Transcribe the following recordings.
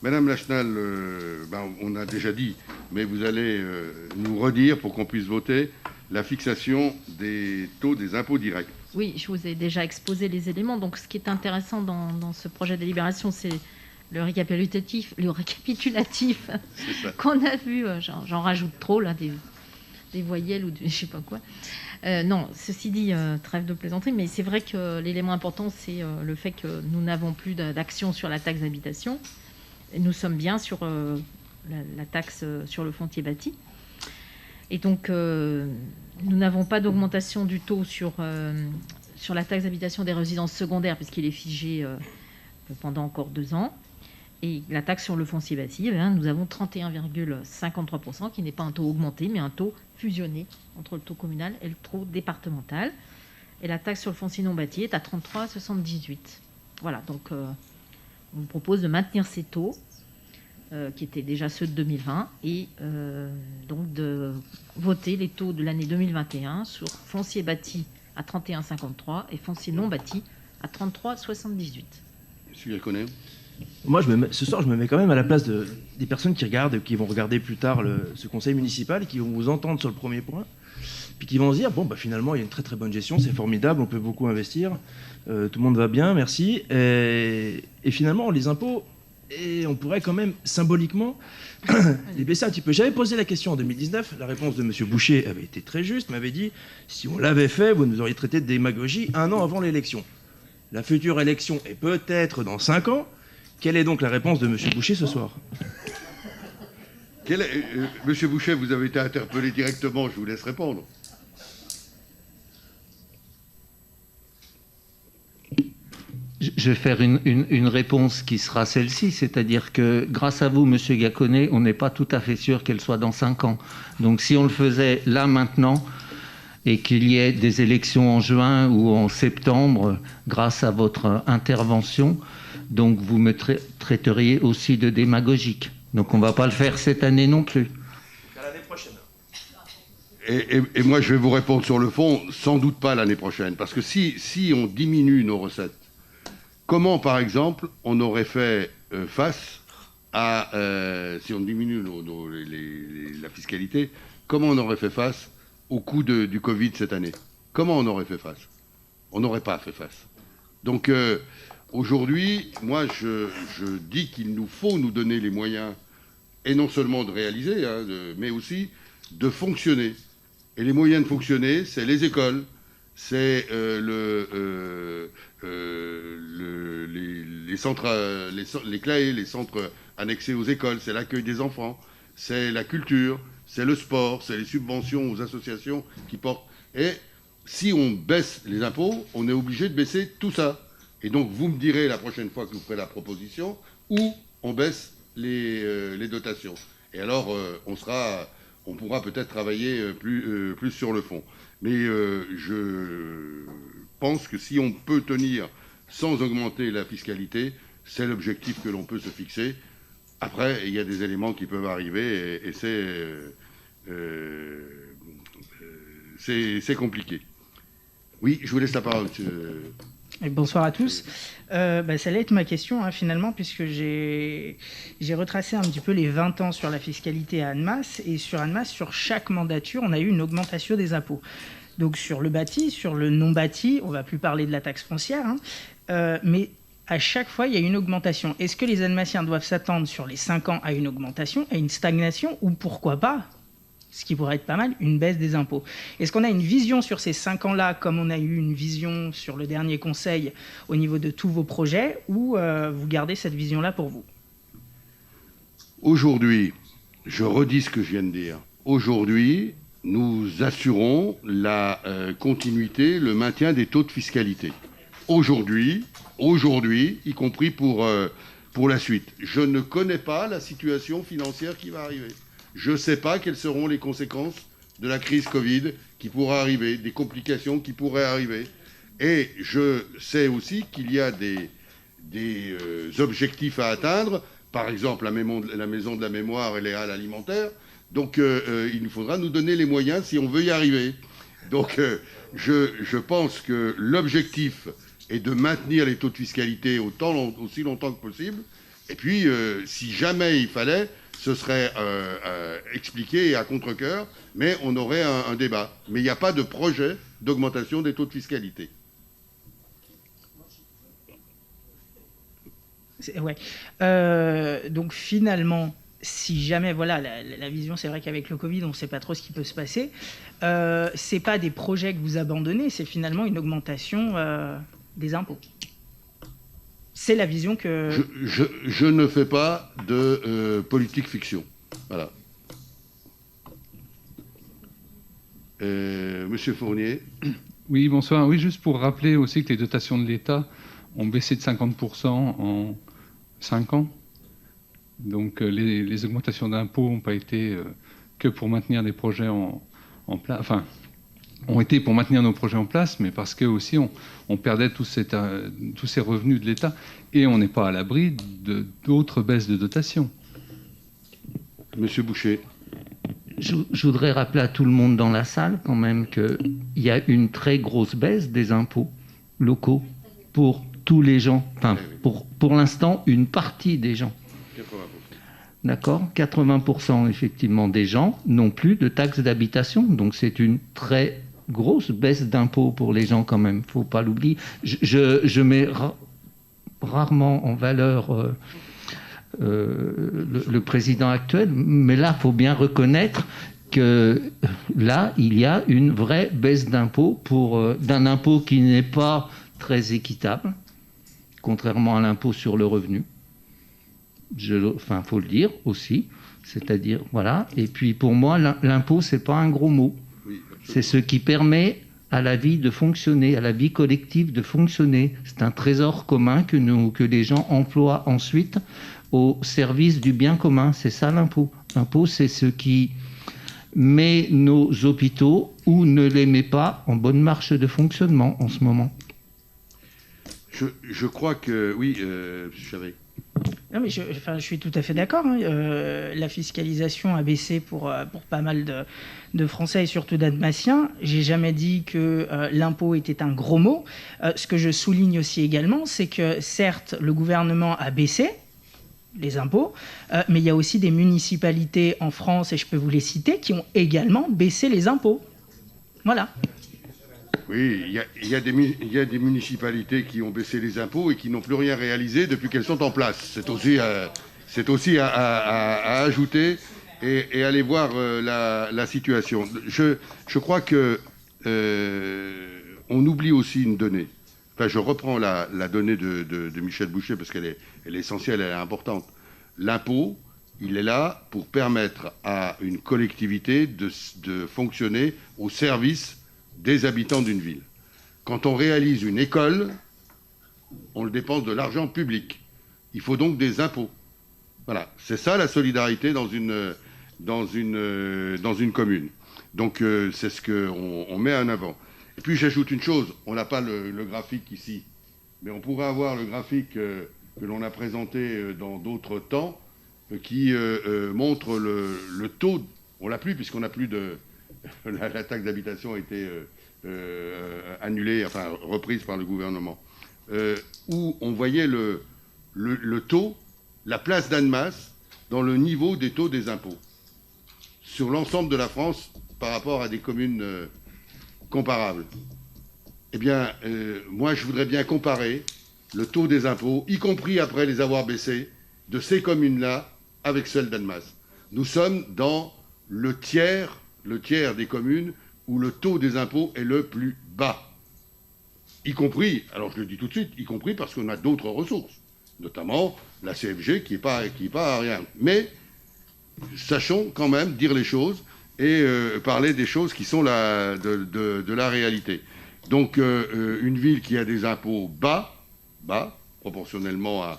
Madame Lachenal, on a déjà dit, mais vous allez nous redire pour qu'on puisse voter la fixation des taux des impôts directs. Oui, je vous ai déjà exposé les éléments. Donc, ce qui est intéressant dans ce projet de délibération, c'est le récapitulatif qu'on a vu. J'en rajoute trop, là, des voyelles ou je sais pas quoi. Non, ceci dit, trêve de plaisanterie, mais c'est vrai que l'élément important, c'est le fait que nous n'avons plus d'action sur la taxe d'habitation. Nous sommes bien sur la taxe sur le foncier bâti. Et donc, nous n'avons pas d'augmentation du taux sur la taxe d'habitation des résidences secondaires, puisqu'il est figé pendant encore 2 ans. Et la taxe sur le foncier bâti, nous avons 31,53%, qui n'est pas un taux augmenté, mais un taux fusionné entre le taux communal et le taux départemental. Et la taxe sur le foncier non bâti est à 33,78. Voilà, donc on vous propose de maintenir ces taux, qui étaient déjà ceux de 2020, et donc de voter les taux de l'année 2021 sur foncier bâti à 31,53 et foncier non bâti à 33,78. Monsieur Iaconet. Moi, ce soir, je me mets quand même à la place des personnes qui regardent, qui vont regarder plus tard ce conseil municipal et qui vont vous entendre sur le premier point, puis qui vont se dire, finalement, il y a une très très bonne gestion, c'est formidable, on peut beaucoup investir, tout le monde va bien, merci. Et finalement, les impôts, et on pourrait quand même symboliquement les baisser un petit peu. J'avais posé la question en 2019, la réponse de M. Boucher avait été très juste, m'avait dit, si on l'avait fait, vous nous auriez traité de démagogie 1 an avant l'élection. La future élection est peut-être dans 5 ans. Quelle est donc la réponse de M. Boucher ce soir ? Monsieur Boucher, vous avez été interpellé directement, je vous laisse répondre. Je vais faire une réponse qui sera celle-ci, c'est-à-dire que grâce à vous, Monsieur Iaconet, on n'est pas tout à fait sûr qu'elle soit dans 5 ans. Donc si on le faisait là, maintenant, et qu'il y ait des élections en juin ou en septembre, grâce à votre intervention, donc vous me traiteriez aussi de démagogique. Donc on ne va pas le faire cette année non plus. À l'année prochaine. Et moi, je vais vous répondre sur le fond, sans doute pas l'année prochaine. Parce que si on diminue nos recettes, comment, par exemple, on aurait fait face à... si on diminue la fiscalité, comment on aurait fait face au coût du Covid cette année? Comment on aurait fait face? On n'aurait pas fait face. Donc, aujourd'hui, moi, je dis qu'il nous faut nous donner les moyens, et non seulement de réaliser, mais aussi de fonctionner. Et les moyens de fonctionner, c'est les écoles, c'est les centres, les CLAE, les centres annexés aux écoles, c'est l'accueil des enfants, c'est la culture, c'est le sport, c'est les subventions aux associations qui portent. Et si on baisse les impôts, on est obligé de baisser tout ça. Et donc, vous me direz la prochaine fois que vous ferez la proposition où on baisse les dotations. Et alors, on pourra peut-être travailler plus sur le fond. Mais je pense que si on peut tenir sans augmenter la fiscalité, c'est l'objectif que l'on peut se fixer. Après, il y a des éléments qui peuvent arriver et c'est compliqué. Oui, je vous laisse la parole, monsieur. Et bonsoir à tous. Ça allait être ma question, finalement, puisque j'ai retracé un petit peu les 20 ans sur la fiscalité à Annemasse. Et sur Annemasse, sur chaque mandature, on a eu une augmentation des impôts. Donc sur le bâti, sur le non-bâti, on ne va plus parler de la taxe foncière, mais à chaque fois, il y a une augmentation. Est-ce que les Annemassiens doivent s'attendre sur les 5 ans à une augmentation, à une stagnation, ou pourquoi pas, ce qui pourrait être pas mal, une baisse des impôts? Est-ce qu'on a une vision sur ces 5 ans-là, comme on a eu une vision sur le dernier conseil au niveau de tous vos projets, ou vous gardez cette vision-là pour vous? Aujourd'hui, je redis ce que je viens de dire. Aujourd'hui, nous assurons la continuité, le maintien des taux de fiscalité. Aujourd'hui, y compris pour la suite. Je ne connais pas la situation financière qui va arriver. Je ne sais pas quelles seront les conséquences de la crise Covid qui pourra arriver, des complications qui pourraient arriver. Et je sais aussi qu'il y a des objectifs à atteindre, par exemple la maison de la mémoire et les halles alimentaires. Donc il nous faudra nous donner les moyens si on veut y arriver. Donc je pense que l'objectif est de maintenir les taux de fiscalité aussi longtemps que possible. Et puis, si jamais il fallait, ce serait expliqué à contre-cœur, mais on aurait un débat. Mais il n'y a pas de projet d'augmentation des taux de fiscalité. Ouais. Donc finalement, si jamais, voilà, la vision, c'est vrai qu'avec le Covid, on ne sait pas trop ce qui peut se passer. C'est pas des projets que vous abandonnez, c'est finalement une augmentation des impôts. C'est la vision que... Je ne fais pas de politique fiction. Voilà. Monsieur Fournier. Oui, bonsoir. Oui, juste pour rappeler aussi que les dotations de l'État ont baissé de 50% en 5 ans. Donc les augmentations d'impôts n'ont pas été que pour maintenir des projets en place. Enfin, ont été pour maintenir nos projets en place, mais parce que aussi on perdait tous ces revenus de l'État et on n'est pas à l'abri d'autres baisses de dotations. Monsieur Boucher. Je voudrais rappeler à tout le monde dans la salle quand même qu'il y a une très grosse baisse des impôts locaux pour tous les gens, enfin pour l'instant une partie des gens. 80%. D'accord, 80% effectivement des gens n'ont plus de taxes d'habitation, donc c'est une très grosse baisse d'impôts pour les gens quand même, faut pas l'oublier. Je mets rarement en valeur le président actuel, mais là il faut bien reconnaître que là il y a une vraie baisse d'impôts d'un impôt qui n'est pas très équitable, contrairement à l'impôt sur le revenu. Enfin, faut le dire aussi, c'est-à-dire, voilà. Et puis, pour moi, l'impôt, c'est pas un gros mot. Oui, c'est ce qui permet à la vie de fonctionner, à la vie collective de fonctionner. C'est un trésor commun que les gens emploient ensuite au service du bien commun. C'est ça, l'impôt. L'impôt, c'est ce qui met nos hôpitaux, ou ne les met pas, en bonne marche de fonctionnement en ce moment. Je crois que... Oui, M. Chavet. Non, mais je suis tout à fait d'accord. Hein. La fiscalisation a baissé pour pas mal de Français et surtout d'Alsaciens. J'ai jamais dit que l'impôt était un gros mot. Ce que je souligne aussi également, c'est que certes, le gouvernement a baissé les impôts, mais il y a aussi des municipalités en France, et je peux vous les citer, qui ont également baissé les impôts. Voilà. Oui, il y a des municipalités qui ont baissé les impôts et qui n'ont plus rien réalisé depuis qu'elles sont en place. C'est aussi à ajouter et aller voir la situation. Je crois que on oublie aussi une donnée. Enfin, je reprends la donnée de Michel Boucher parce qu'elle est essentielle, elle est importante. L'impôt, il est là pour permettre à une collectivité de fonctionner au service des habitants d'une ville. Quand on réalise une école, on le dépense de l'argent public. Il faut donc des impôts. Voilà, c'est ça la solidarité dans une commune. Donc c'est ce qu'on met en avant. Et puis j'ajoute une chose, on n'a pas le graphique ici, mais on pourrait avoir le graphique que l'on a présenté dans d'autres temps, qui montre le taux, on l'a plus puisqu'on n'a plus de... La taxe d'habitation a été annulée, enfin reprise par le gouvernement, où on voyait le taux, la place d'Annemasse dans le niveau des taux des impôts sur l'ensemble de la France par rapport à des communes comparables. Eh bien, moi, je voudrais bien comparer le taux des impôts, y compris après les avoir baissés, de ces communes-là avec celles d'Annemasse. Nous sommes dans le tiers des communes où le taux des impôts est le plus bas. Y compris, alors je le dis tout de suite, y compris parce qu'on a d'autres ressources, notamment la CFG qui est pas à rien. Mais sachons quand même dire les choses et parler des choses qui sont de la réalité. Donc une ville qui a des impôts bas, proportionnellement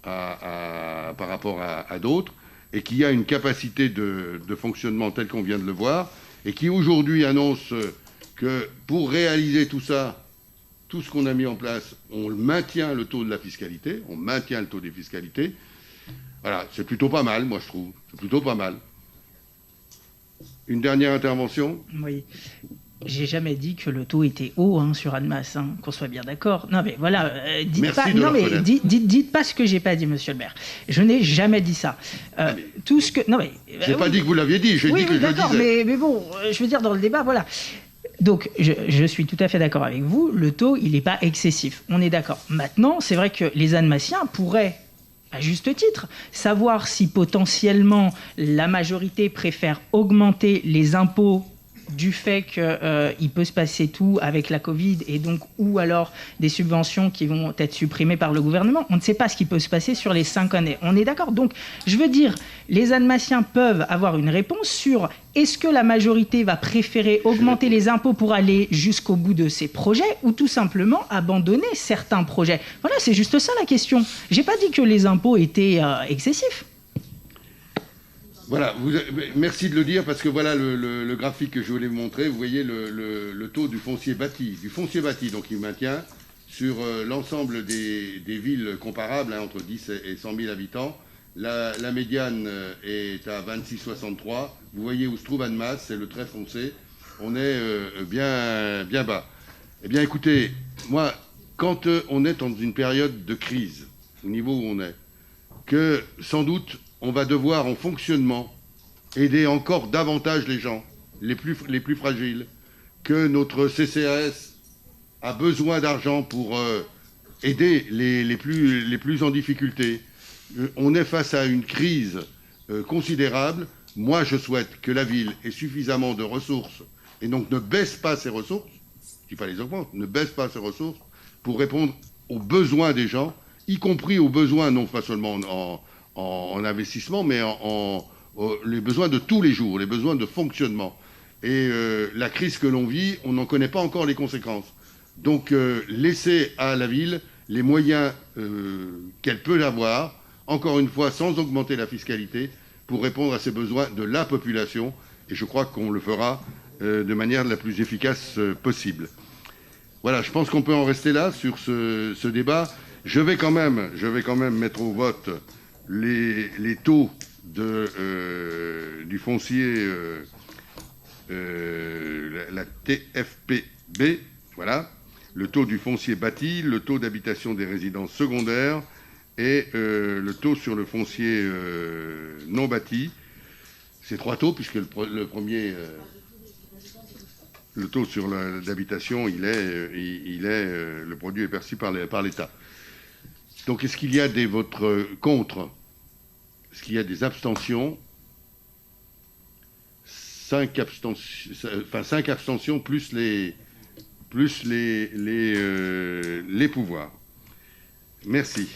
par rapport à d'autres, et qui a une capacité de fonctionnement telle qu'on vient de le voir, et qui aujourd'hui annonce que pour réaliser tout ça, tout ce qu'on a mis en place, on maintient le taux de la fiscalité, on maintient le taux des fiscalités. Voilà, c'est plutôt pas mal, moi je trouve. C'est plutôt pas mal. Une dernière intervention ? Oui. J'ai jamais dit que le taux était haut sur Annemasse, qu'on soit bien d'accord. Non mais voilà, dites pas ce que j'ai pas dit, monsieur le maire. Je n'ai jamais dit ça. Tout ce que j'ai pas dit que vous l'aviez dit, j'ai dit que je le disais. Mais bon, je veux dire dans le débat, voilà. Donc, je suis tout à fait d'accord avec vous. Le taux, il n'est pas excessif. On est d'accord. Maintenant, c'est vrai que les Annemassiens pourraient, à juste titre, savoir si potentiellement la majorité préfère augmenter les impôts du fait qu'il peut se passer tout avec la Covid et donc ou alors des subventions qui vont être supprimées par le gouvernement. On ne sait pas ce qui peut se passer sur les 5 années. On est d'accord. Donc, je veux dire, les Annemassiens peuvent avoir une réponse sur est-ce que la majorité va préférer augmenter les impôts pour aller jusqu'au bout de ses projets ou tout simplement abandonner certains projets. Voilà, c'est juste ça la question. J'ai pas dit que les impôts étaient excessifs. Voilà, merci de le dire parce que voilà le graphique que je voulais vous montrer. Vous voyez le taux du foncier bâti, donc il maintient sur l'ensemble des villes comparables, entre 10 et 100 000 habitants. La médiane est à 26,63. Vous voyez où se trouve Annemasse, c'est le trait foncé. On est bien bas. Eh bien écoutez, moi, quand on est dans une période de crise, au niveau où on est, que sans doute on va devoir en fonctionnement aider encore davantage les gens, les plus fragiles, que notre CCAS a besoin d'argent pour aider les plus en difficulté. On est face à une crise considérable. Moi, je souhaite que la ville ait suffisamment de ressources et donc ne baisse pas ses ressources, je ne dis pas les augmente, ne baisse pas ses ressources pour répondre aux besoins des gens, y compris aux besoins non pas seulement en investissement, mais les besoins de tous les jours, les besoins de fonctionnement. Et la crise que l'on vit, on n'en connaît pas encore les conséquences. Donc, laisser à la ville les moyens qu'elle peut avoir, encore une fois, sans augmenter la fiscalité, pour répondre à ces besoins de la population. Et je crois qu'on le fera de manière la plus efficace possible. Voilà, je pense qu'on peut en rester là sur ce débat. Je vais quand même mettre au vote les taux du foncier, la TFPB, voilà, le taux du foncier bâti, le taux d'habitation des résidences secondaires et le taux sur le foncier non bâti. Ces 3 taux, puisque le premier, le taux sur l'habitation, le produit est perçu par l'État. Donc, est-ce qu'il y a des votes contre? Est-ce qu'il y a des abstentions? 5 abstentions plus les pouvoirs. Merci.